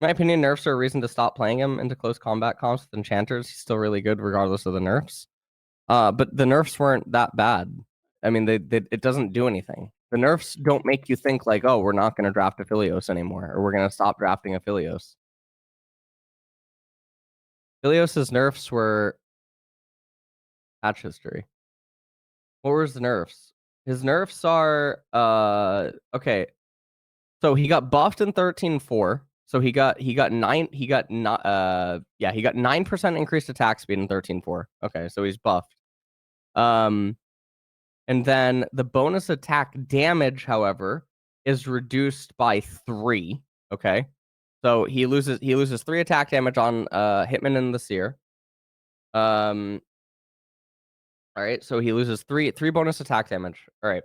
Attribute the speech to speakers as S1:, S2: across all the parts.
S1: my opinion, nerfs are a reason to stop playing him into close combat comps with enchanters. He's still really good regardless of the nerfs. But the nerfs weren't that bad. I mean, it doesn't do anything. The nerfs don't make you think like, oh, we're not going to draft Aphelios anymore, or we're going to stop drafting Aphelios. Aphelios' nerfs were patch history. What were his nerfs? His nerfs are okay. So he got buffed in 13.4. So he got 9% increased attack speed in 13.4. Okay, so he's buffed. And then the bonus attack damage, however, is reduced by 3. Okay. So he loses 3 attack damage on Hitman and the Seer. All right, so he loses 3 bonus attack damage. All right.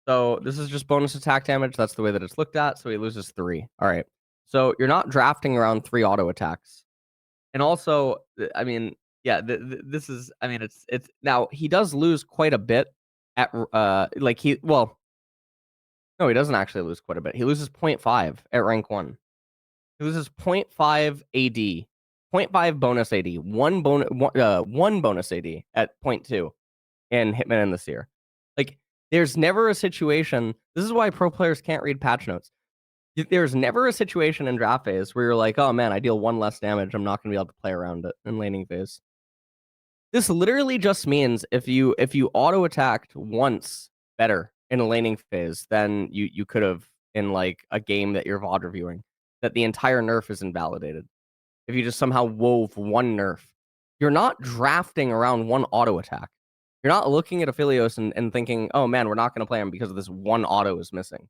S1: So this is just bonus attack damage. That's the way that it's looked at. So he loses 3. All right. So you're not drafting around 3 auto attacks. And also, I mean, yeah, this is, I mean, it's now he does lose quite a bit at like no, he doesn't actually lose quite a bit. He loses 0.5 at rank 1. He loses 0.5 AD, 0.5 bonus AD, one bonus AD at 0.2 in Hitman and the Seer. Like, there's never a situation. This is why pro players can't read patch notes. There's never a situation in draft phase where you're like, oh man, I deal 1 less damage. I'm not going to be able to play around it in laning phase. This literally just means if you auto attacked once better in a laning phase than you could have in like a game that you're VOD reviewing, that the entire nerf is invalidated. If you just somehow wove 1 nerf, you're not drafting around 1 auto attack. You're not looking at Aphelios and thinking, oh man, we're not going to play him because of this 1 auto is missing.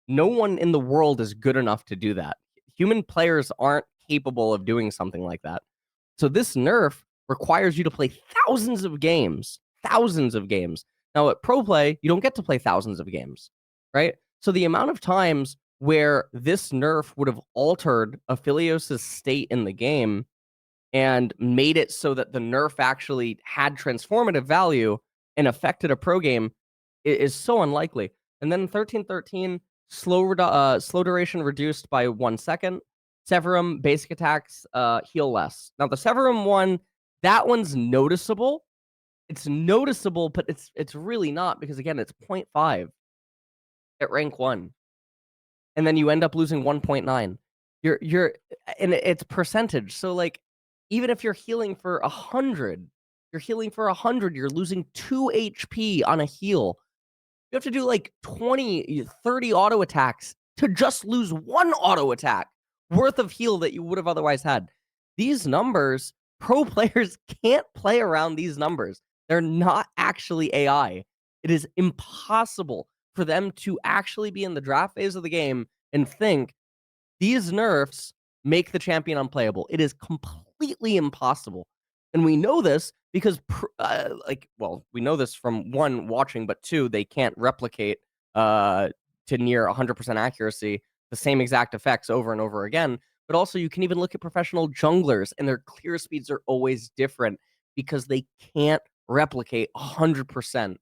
S1: No one in the world is good enough to do that. Human players aren't capable of doing something like that. So this nerf requires you to play thousands of games. Now at pro play, you don't get to play thousands of games, right? So the amount of times where this nerf would have altered Aphelios' state in the game and made it so that the nerf actually had transformative value and affected a pro game is so unlikely. And then 13.13, slow duration reduced by 1 second. Severum basic attacks heal less. Now the Severum one, that one's noticeable. It's noticeable, but it's really not because again, it's 0.5 at rank 1. And then you end up losing 1.9. You're and it's percentage. So like even if you're healing for 100, you're losing 2 HP on a heal. You have to do like 20, 30 auto attacks to just lose 1 auto attack worth of heal that you would have otherwise had. These numbers, pro players can't play around these numbers. They're not actually AI. It is impossible for them to actually be in the draft phase of the game and think these nerfs make the champion unplayable. It is completely impossible. And we know this because, we know this from 1, watching, but 2, they can't replicate to near 100% accuracy the same exact effects over and over again. But also, you can even look at professional junglers, and their clear speeds are always different because they can't replicate 100%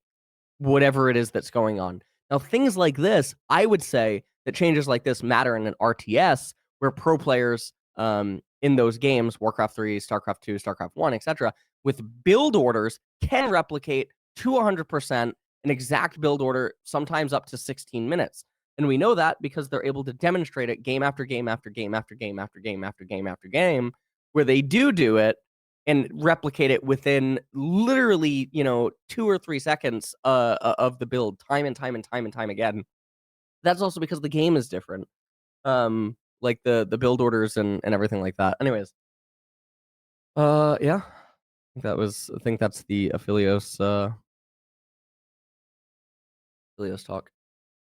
S1: whatever it is that's going on. Now, things like this, I would say that changes like this matter in an RTS where pro players in those games, Warcraft 3, StarCraft 2, StarCraft 1, etc., with build orders can replicate to 100% an exact build order, sometimes up to 16 minutes. And we know that because they're able to demonstrate it game after game after game after game after game after game after game, where they do it and replicate it within literally, 2 or 3 seconds of the build, time and time and time and time again. That's also because the game is different, like the build orders and everything like that. Anyways, yeah, I think that's the Aphelios talk.